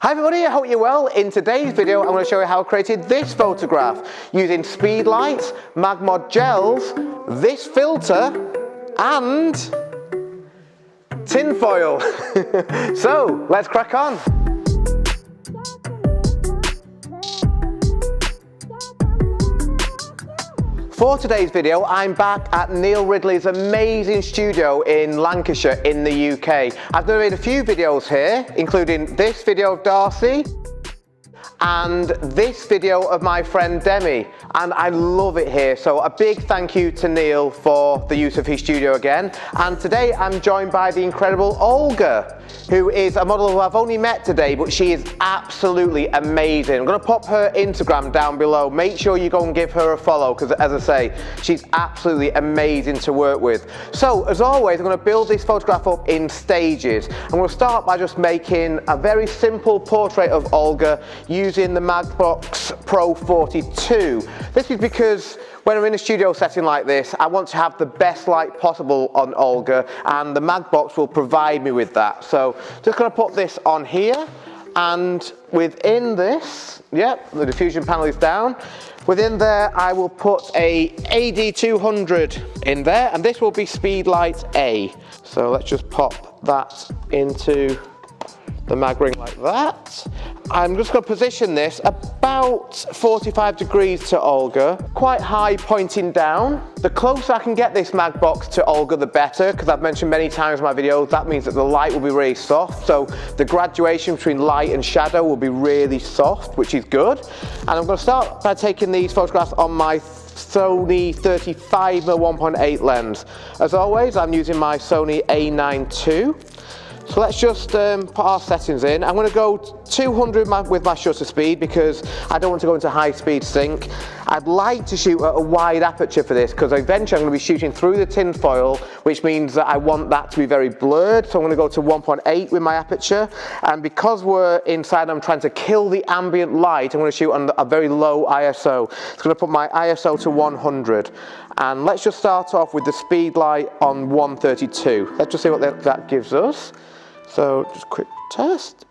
Hi everybody, I hope you're well. In today's video, I'm going to show you how I created this photograph using speed lights, MagMod gels, this filter, and tin foil. So, let's crack on. For today's video, I'm back at Neil Ridley's amazing studio in Lancashire in the UK. I've made a few videos here, including this video of Darcy and this video of my friend Demi, and I love it here. So a big thank you to Neil for the use of his studio again. And today I'm joined by the incredible Olga, who is a model who I've only met today, but she is absolutely amazing. I'm going to pop her Instagram down below. Make sure you go and give her a follow, because as I say, she's absolutely amazing to work with. So as always, I'm going to build this photograph up in stages. I'm going to start by just making a very simple portrait of Olga using the MagBox Pro 42. This is because when I'm in a studio setting like this, I want to have the best light possible on Olga, and the MagBox will provide me with that. So just going to put this on here, and within this, yep, the diffusion panel is down. Within there, I will put a AD200 in there, and this will be speed light A. So let's just pop that into the mag ring like that. I'm just going to position this about 45 degrees to Olga, quite high pointing down. The closer I can get this MagBox to Olga, the better, because I've mentioned many times in my videos, that means that the light will be really soft, so the graduation between light and shadow will be really soft, which is good. And I'm going to start by taking these photographs on my Sony 35mm 1.8 lens. As always, I'm using my Sony A9II. So let's just put our settings in. I'm going to go 200 with my shutter speed because I don't want to go into high speed sync. I'd like to shoot at a wide aperture for this because eventually I'm going to be shooting through the tin foil, which means that I want that to be very blurred. So I'm going to go to 1.8 with my aperture. And because we're inside and I'm trying to kill the ambient light, I'm going to shoot on a very low ISO. So I'm going to put my ISO to 100. And let's just start off with the speed light on 132. Let's just see what that gives us. So just quick test.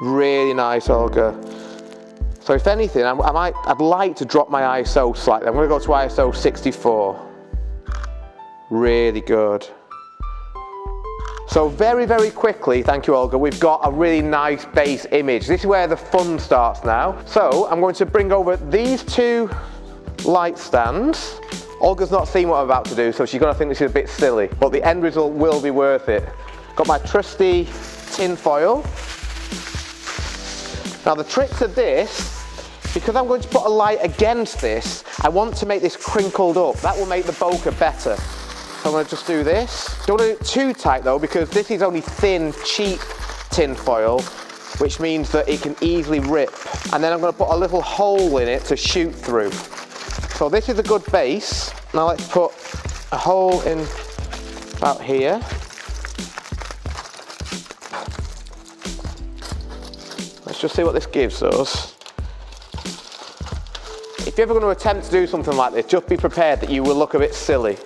Really nice, Olga. So if anything, I'd like to drop my ISO slightly. I'm going to go to ISO 64. Really good. So very, very quickly, thank you, Olga, we've got a really nice base image. This is where the fun starts now. So I'm going to bring over these two light stands. Olga's not seen what I'm about to do, so she's going to think this is a bit silly, but the end result will be worth it. Got my trusty tin foil. Now the trick to this, because I'm going to put a light against this, I want to make this crinkled up. That will make the bokeh better. So I'm going to just do this. Don't want to do it too tight though, because this is only thin, cheap tin foil, which means that it can easily rip. And then I'm going to put a little hole in it to shoot through. So this is a good base. Now let's put a hole in about here. Let's just see what this gives us. If you're ever going to attempt to do something like this, just be prepared that you will look a bit silly.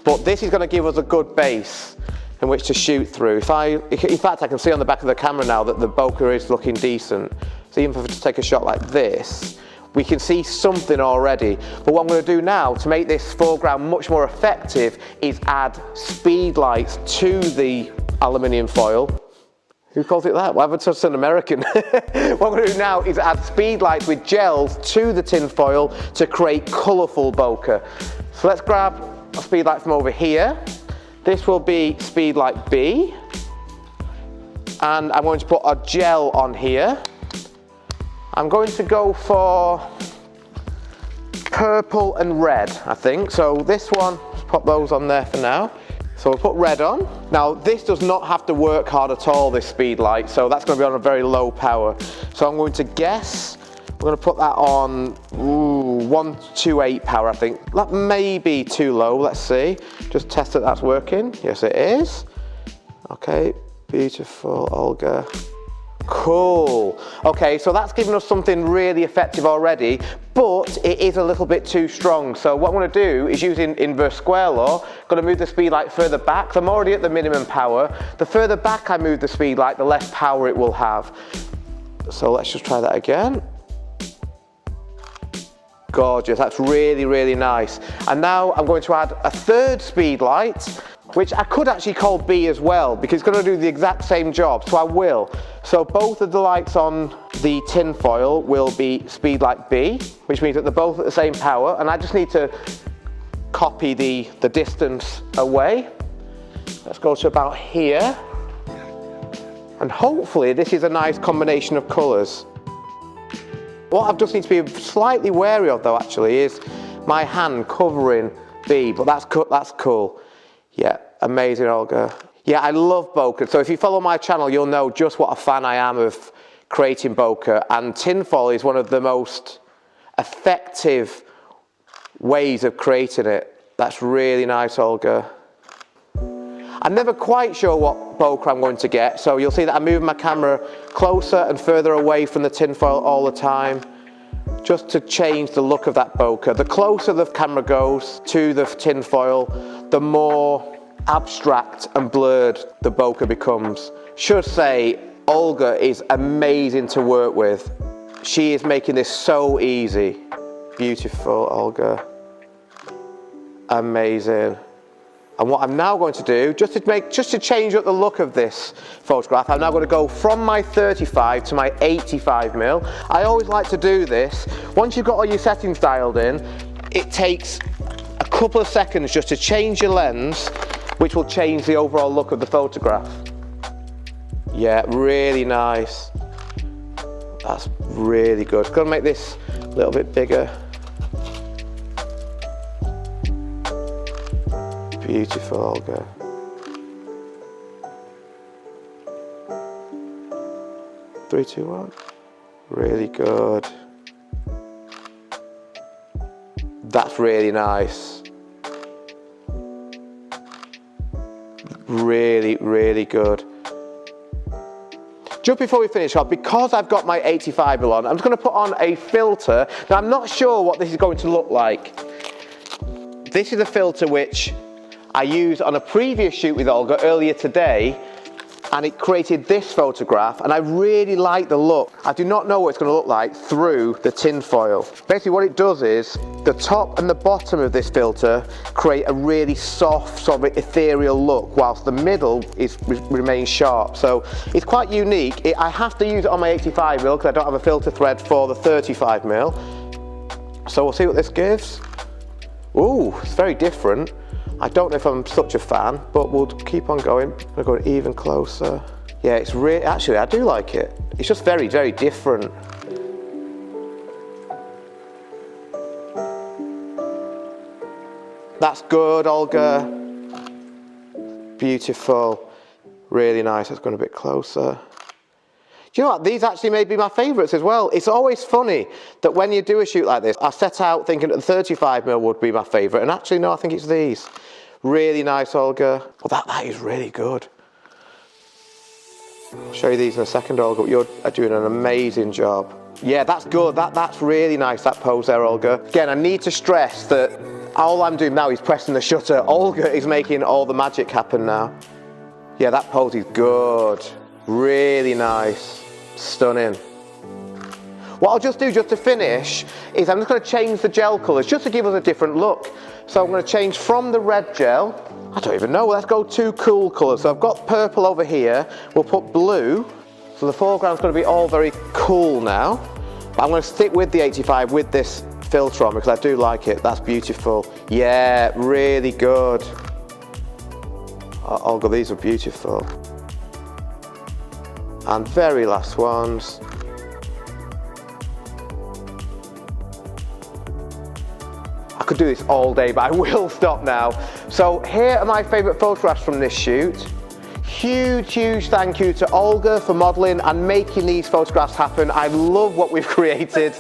But this is going to give us a good base in which to shoot through. In fact, I can see on the back of the camera now that the bokeh is looking decent. So even if I were to take a shot like this, we can see something already. But what I'm going to do now to make this foreground much more effective is add speed lights to the aluminium foil. Who calls it that? Well, I haven't touched an American. What I'm going to do now is add speed lights with gels to the tin foil to create colourful bokeh. So let's grab a speed light from over here. This will be speed light B. And I'm going to put a gel on here. I'm going to go for purple and red, I think. So this one, let's pop those on there for now. So we'll put red on. Now this does not have to work hard at all, this speed light, so that's going to be on a very low power. So I'm going to guess, we're going to put that on 128 power, I think. That may be too low, let's see. Just test that that's working. Yes, it is. Okay, beautiful, Olga. Cool. Okay, so that's given us something really effective already, but it is a little bit too strong. So what I'm going to do is, using inverse square law, going to move the speed light further back. So I'm already at the minimum power. The further back I move the speed light, the less power it will have. So let's just try that again. Gorgeous, that's really, really nice. And now I'm going to add a third speed light, which I could actually call B as well, because it's going to do the exact same job, so I will. So both of the lights on the tin foil will be speed light B, which means that they're both at the same power, and I just need to copy the distance away. Let's go to about here. And hopefully this is a nice combination of colours. What I just need to be slightly wary of though actually is my hand covering B, but that's cool. Yeah, amazing, Olga. Yeah, I love bokeh. So if you follow my channel, you'll know just what a fan I am of creating bokeh, and tinfoil is one of the most effective ways of creating it. That's really nice, Olga. I'm never quite sure what bokeh I'm going to get, so you'll see that I'm moving my camera closer and further away from the tinfoil all the time, just to change the look of that bokeh. The closer the camera goes to the tinfoil, the more abstract and blurred the bokeh becomes. Should say, Olga is amazing to work with. She is making this so easy. Beautiful, Olga. Amazing. And what I'm now going to do, just to change up the look of this photograph, I'm now going to go from my 35 to my 85mm. I always like to do this. Once you've got all your settings dialed in, it takes a couple of seconds just to change your lens, which will change the overall look of the photograph. Yeah, really nice. That's really good. Got to make this a little bit bigger. Beautiful, Olga. Three, two, one. Really good. That's really nice. Really, really good. Just before we finish off, because I've got my 85mm on, I'm just going to put on a filter. Now, I'm not sure what this is going to look like. This is a filter which I used on a previous shoot with Olga earlier today, and it created this photograph, and I really like the look. I do not know what it's going to look like through the tin foil. Basically what it does is, the top and the bottom of this filter create a really soft, sort of ethereal look, whilst the middle remains sharp. So it's quite unique. I have to use it on my 85mm because I don't have a filter thread for the 35mm. So we'll see what this gives. Ooh, it's very different. I don't know if I'm such a fan, but we'll keep on going. I'm going even closer. Yeah, it's really, actually, I do like it. It's just very, very different. That's good, Olga. Beautiful. Really nice. Let's go a bit closer. Do you know what? These actually may be my favourites as well. It's always funny that when you do a shoot like this, I set out thinking that the 35mm would be my favourite, and actually no, I think it's these. Really nice, Olga. Well, that is really good. I'll show you these in a second, Olga, but you're doing an amazing job. Yeah, that's good. That's really nice, that pose there, Olga. Again, I need to stress that all I'm doing now is pressing the shutter. Olga is making all the magic happen now. Yeah, that pose is good. Really nice. Stunning. What I'll just do, just to finish, is I'm just going to change the gel colours just to give us a different look. So I'm going to change from the red gel, I don't even know, let's go two cool colours. So I've got purple over here, we'll put blue. So the foreground's going to be all very cool now. But I'm going to stick with the 85 with this filter on because I do like it. That's beautiful. Yeah, really good. Olga, these are beautiful. And very last ones. I could do this all day, but I will stop now. So here are my favourite photographs from this shoot. Huge, huge thank you to Olga for modelling and making these photographs happen. I love what we've created.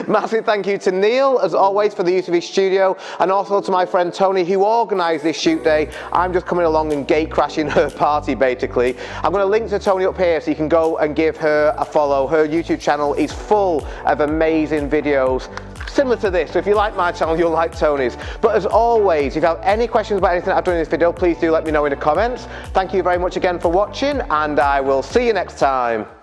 Massive thank you to Neil, as always, for the use of his studio, and also to my friend Tony, who organised this shoot day. I'm just coming along and gate crashing her party, basically. I'm going to link to Tony up here so you can go and give her a follow. Her YouTube channel is full of amazing videos similar to this, so if you like my channel, you'll like Tony's. But as always, if you have any questions about anything I've done in this video, please do let me know in the comments. Thank you very much again for watching, and I will see you next time.